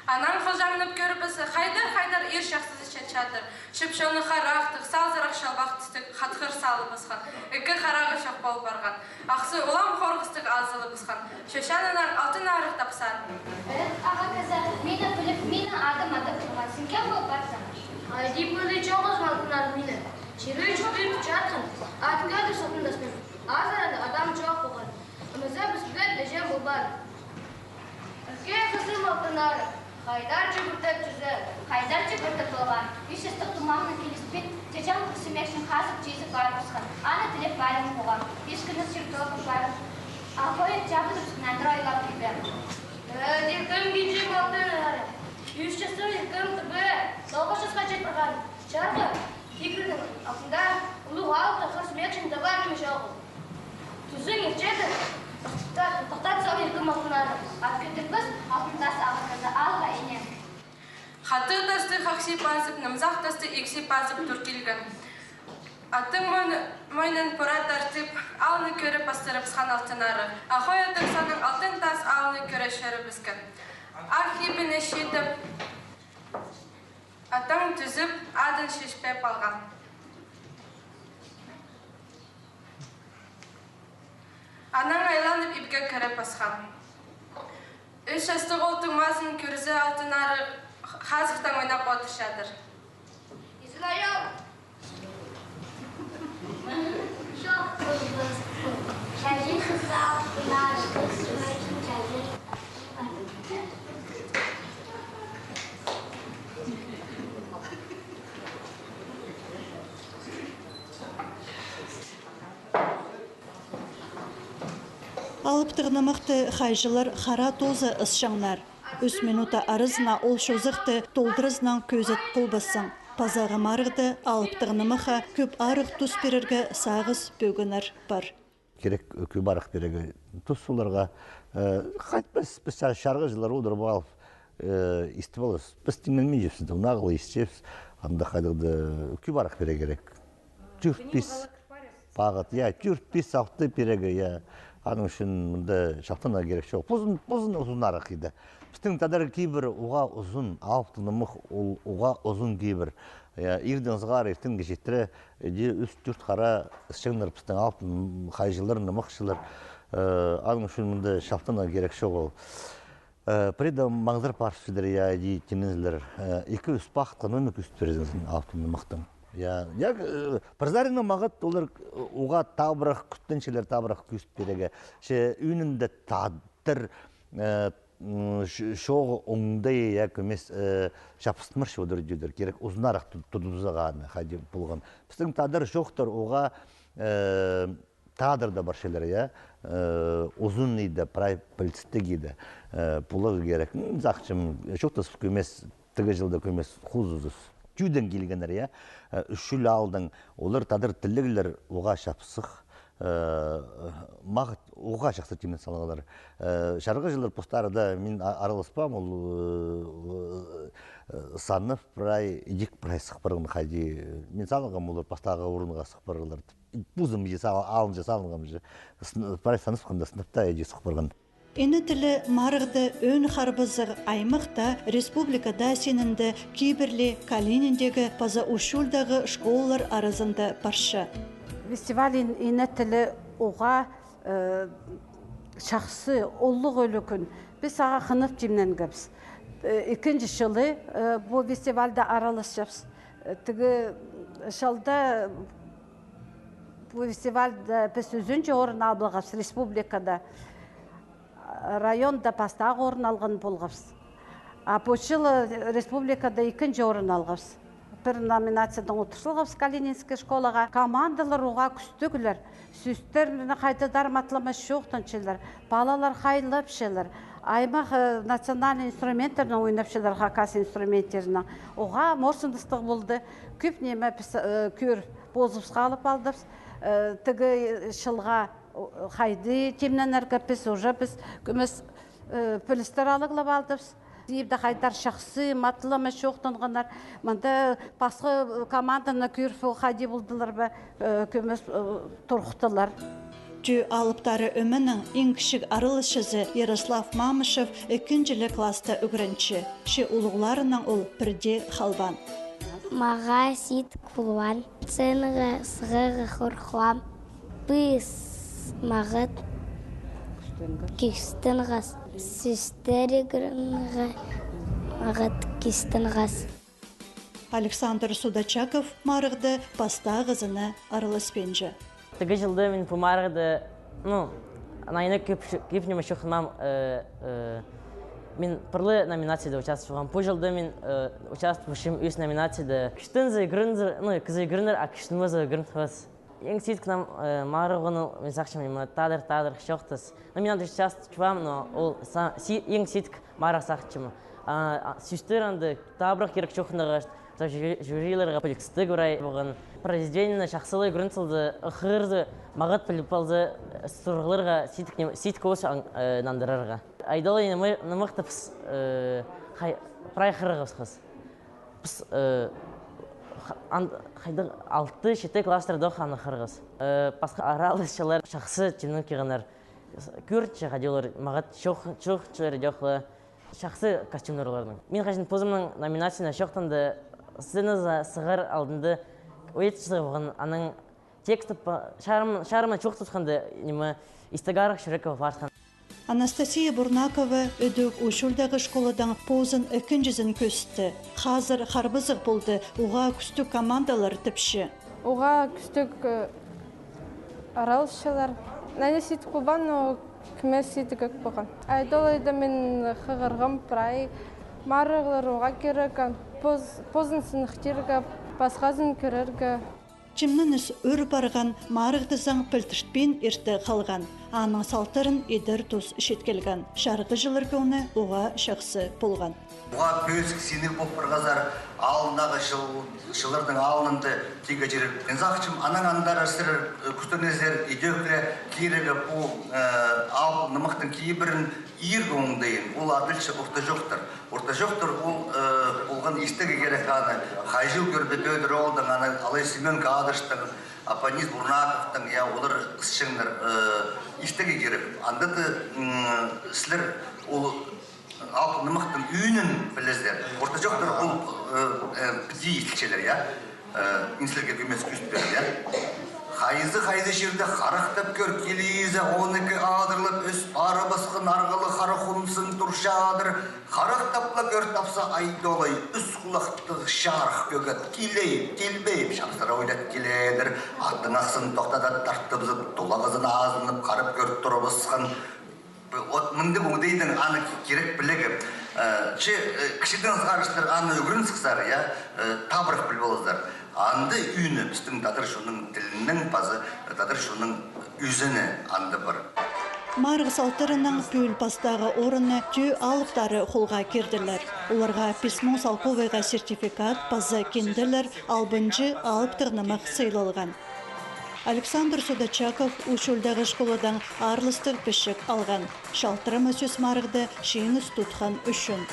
Анам қылжаңнып көріп бісі. Қайдар ер шақсыз ішет шатыр. Шыпшоны қарақтық, салзырақ шалбақ түстік, қатқыр салы бысқан. Үкі қарағы шоқ бол барған. Ақсы олам қорғыстық азылы бысқан. Шөшанынан алтын арық тапсан. Аға кізі, мені біліп, мені адым тұрған. Сен кем болып барсың? Айди білі жоғыз малтынар мені. Чері жүктен түчатқын. Атқады сотындаспен. Азарады адам жоқ болған. Үмізі біз білет дежем бұл бар. Үке қызы малтынары. Қайдар жүгіртіп түзі. Қайдар жүгіртіп болған. Ешістік тұмағының келіспен тежем күсімекшін қазып жезіп барып ұсқан. Аны тілеп барым болған. Ешкіні сүйіртіп барым. Ақойын жабы тұрсын әндір ойлап кейбер. Деркім кенже малтынары. Үшчісі еркім түбі. Соғы жасқа жетпірған. Жарғы, тигрінің altında ulu halkı kısmekşin de var mı жоғы? Tuzun içеді. Тоқтат соң екі малтынады. Аткөндік біз алтын тас ағызды алға енем. Хаты тасты хақси пазып, намзақ тасты екси пазып түркелген. Атын мойнын пұра тартып, алны көріп бастырып сқан алтынары. Ақой атың саның алтын тас алны көрі шәрі бізген. Ақ ебіне шетіп, атың түзіп, адын шешпеп алған. Анаң айланып ипге көріп басқан. Үш асты қолтың мазын көрізі алтынары қазықтан ойнап отыршадыр. Израил! Çok kızız. Kendi kızlar, bunlar kız, kendi. Алып тығынымықты қайжылар қара тозы ысшаңнар. 3 минута арызына ол шозықты толдырызынан көзет қолбасын. Пазағы марықты алып тығынымыға көп арық тұс берерге сағыз бөгінір бар. Керек көп арық береге тұс соларға қайтпас біз шарғы жылар одыр бағалып истібалыз. Біз теңменмен жепсіз, ұнағылы істепсіз, анда қайдықты көп арық бере керек. 4-5 бағыт, 4-5-6 береге, аның үшін мұнда шақтана керек жоқ. Бұзын ұзын арық еді. Біздің тадар кейбір ұға ұзын, алыптынымық ұға ұзын кейбір. Ирден зғар, ертің кешеттірі, 3-4 қара шыңнар біздің алыптын қайжылар, нымықшылар. Аның үшін мұнда шақтана керек жоқ ол. Преда маңыздар паршыдыр, темінізілер. 2-3 бақытқан өмік үст березінсін алыптын нымықтың. Парзарина мағыт олар ұға табырақ, күттеншелер табырақ күст береге. Үйінінде тадыр шоғы оңдай көмес шапыстымыршы өдір дедір. Керек ұзынарақ тұдызағаны қайдеп болған. Біздің тадыр жоқтыр оға тадыр да бар шелер, ұзын еді, полицистік еді. Бұлығы керек. Зақчым, жоқтыз көмес, тігі жылда көмес құзызыз. Түйден келгендер, үшіл алдың, олар тадыр тілігілер оға шапсық, мағыт оға жақсы темен салғалар. Шарғы жылдар постарыда мен араласпам, ол санып прай, едік прай сықпырғын қайды. Мен салғам олар постаға орынға сықпырғылар. Бұзым алынжа салғам, прай санып қанда сыныпта едік сықпырғын. Ені тілі марықты өн қарбызыр аймақта республикада сенінді кейбірлі Калининдегі паза ушулдағы школалар арызында баршы. Фестиваль ені тілі оға шақсы олық өлікін біз аға қынып жемнен көпс. Екінші жылы бұл фестивальда аралас жапс. Тігі жылда бұл фестивальда біз өзінше орын албылғапс республикада. Районда пастағы орын алған болғапс. Бұл жылы республикада екінші орын алғапс. Бір номинациядан отырсылғапс Калининский школаға. Командалар оға күстігілер. Сүстеріні қайты дарматламас жоқтаншылар. Балалар қайлап шелер. Аймақ национальный инструменттерін ойнап шелер, хакас инструменттерінің. Оға морсындыстық болды. Көп немі көр бозып қалып алдыпс. Тігі шылға қайды темнен әркепіз, уже біз көмес пөлістер алығылап алдыпс. Дейбді қайдар шақсы, матыламыз жоқтанғанар. Мұнда басқы команданы көрфі қайды болдылар ба, көмес тұрқтылар. Жүй алыптары өмінің ең кішік арылышызы Ярослав Мамышев 2-лі класста үгірінші. Ше ұлығыларының ол бірде қалбан. Маға сит құлван, ценігі сығығы құрқуам, біз мағыт кестін ғас, сестері күрінгі мағыт кестін ғас. Александр Судачаков марықты паста ғызыны арылыспенжі. Тігі жылды мен бұл марықты, найыны көпнемі шоқынмам, мен пырлы номинацияда участвовал. Бұл жылды мен участвовавшим өз номинацияда. Күштін зайгіріндер, кізі игіріндер, а күштін өзі игіріндер. Ең сейт к нам марығыны, мен сақшым, тадыр шоқтыз. Мен ады участвовам, но ол ең сейт марық сақчымы. Сүстер анды табырақ керек шоқындығы Жюриларға пөліксті көрай болған произведениені шақсылы көрінсілді, ұқырды, мағат пөліпалды сұрғыларға сетік өз нандырарға. Айдалы нымықтыпс прай қырығыз қыз. Біз алты шеті кластерді қаны қырғыз. Басқа аралысшылар шақсы темнің кеғанар. Көртші қадеулар мағат шоқ-шоқ жоқлы шақсы костюмдар олардың. Мен қажын позымның номинацияна шоқтанды сценаза сығар алдынды өйетші болған аның тексті шарымын чоқ тұтқанды истагарық шүрекова фартқан. Анастасия Бурнакова өдөк ушулдағы школадың позын өкінжізін көсті. Қазір қарбызық болды, уға күстік командалар тіпші. Уға күстік аралышылар. Нәне сетік болған, кімес сетік өк болған. Айдолайды мен қығырғым прай, марығылар уға керек, позын сынықтерге, басқазын көрерге. Чимнініз өр барған марығдызың пілтіштпен ерті қалған. Аның салтырын едір тұз шеткелген. Шарғы жылыр көңі оға шақсы болған. Оға пөзік сенік боп бірғазар алындағы жылырдың алынынды тегі жеріп. Ензақчым аның андары сірі күстінезер едеуклі керегі бұл ал нымықтың кейбірін ир көңдейін. Ол адылшы орта жоқтыр. Орта жоқтыр ол болған істігі керек аны. Қайжыл көрді дөдір олдың аны Алай Семен Кадыштың, Апанис Бурнаковтың, олар ұсшыңдар істігі керіп. Андыды сілер ол алтын нымықтың үйінің біліздер. Орта жоқтыр ол бізі істікшелер, инсілерге көмес күстер. Қайызы жерде қарақтап көр келейізі, 12 адырлып өс бары басқын арғылы қарақұмсын тұршадыр. Қарақтапла көр тапса айдолай, үс құлақтық шарық көгет келейіп, телбейіп, шамсыра ойлап келедір. Аттың асын тоқтадат тарттыбызып, толағызын азынып, қарып көр тұрыбысқын. Мынды бұғдейдің аны керек білігіп. Кішіден сығарыштыр аны өгірін сықсар, табырық біл болыздар. Анды үйіні, біздің тадыр шуның тілінің пазы, тадыр шуның үзіні анды бір. Марғы салтырының пөл пастағы орыны түй алықтары қолға керділер. Оларға письмо салковайға сертификат пазы кенділер, албынжы алып тұрнымық сыйлылған. Александр Судачаков ушулдағы школадың арлыстық пішік алған. Шалтырымы сөз марықты шейініс тұтқан үшін.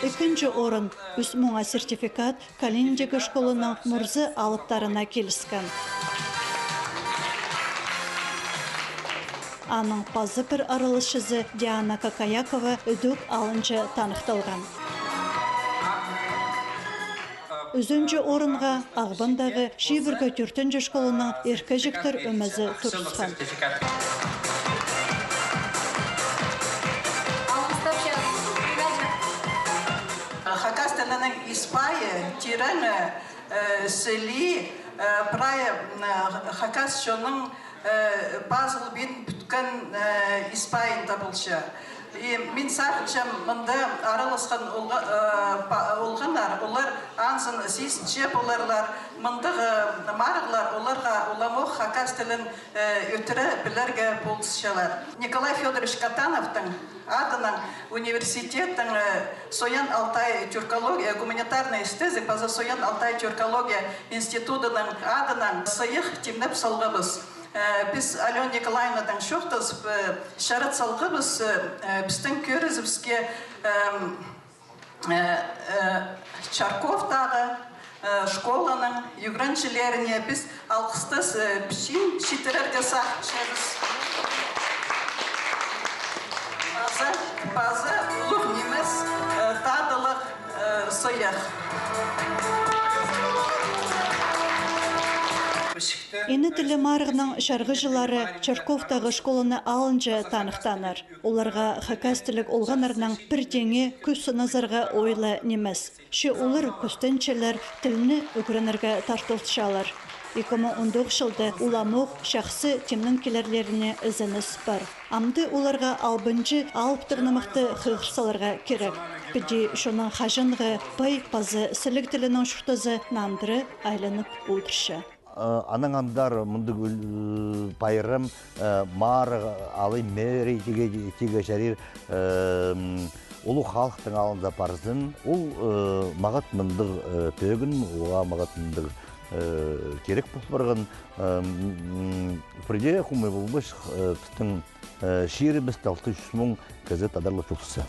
Екінші орын үс мұңа сертификат Калининдегі школының Мұрзы алыптарына келіскен. Аның пазы бір арылышызы Диана Какаякова үдік алынчы танықталған. Үзінші орынға Ағбандағы Шибіргі 4-ші школының еркі жіктір өмізі тұрсқан. Хакастелінің Испайы, Тираны, Сели, Прая Хакас шоның базыл бен бүткін Испайын табылшы. Мен сақыншам мұнда араласқан олғанар, олар ансын сейсінше боларлар, мұндағы марығылар, оларға оламоқ хакас тілін өтірі білерге болсышалар. Николай Федорович Катановтың адының университеттің Соян Алтай тюркология, гуманитарный эстезик, база Соян Алтай тюркология институтының адының сайық темнеп салғымыз. Біз Алена Николаевнадан шоқтыз шарат салғыбыз біздің көрізімізге Чарковтағы школаның югранчылеріне біз алқыстыз пішін шетірерге сақшабыз. Базы ұлық немес тадылық сояқ. Ені тілі марығының шарғы жылары Чарковтағы школаны алынжы танықтаныр. Оларға хакастілік олғанарының бір теңе күс назарға ойлы немес. Ше олар күстенчелер тіліні үкірінерге тартылтшалар. 2019 жылды уламоқ шақсы темнің келерлеріне ізініс бар. Амды оларға албынжы алыптығынымықты қығырсаларға керек. Біде шоның қажынғы бай пазы сілік тілінің шұртызы нандыры айланып отыршы. Аның андар мұнды байырым мар алы мәри теге жарир Олу халықтың алында парызын, ол мағат мындыр төгін, оға мағат мындыр керек болып барған. Преде хумы болбыш, біздің шиірі біз 600 мың газет адарлы тұлсы.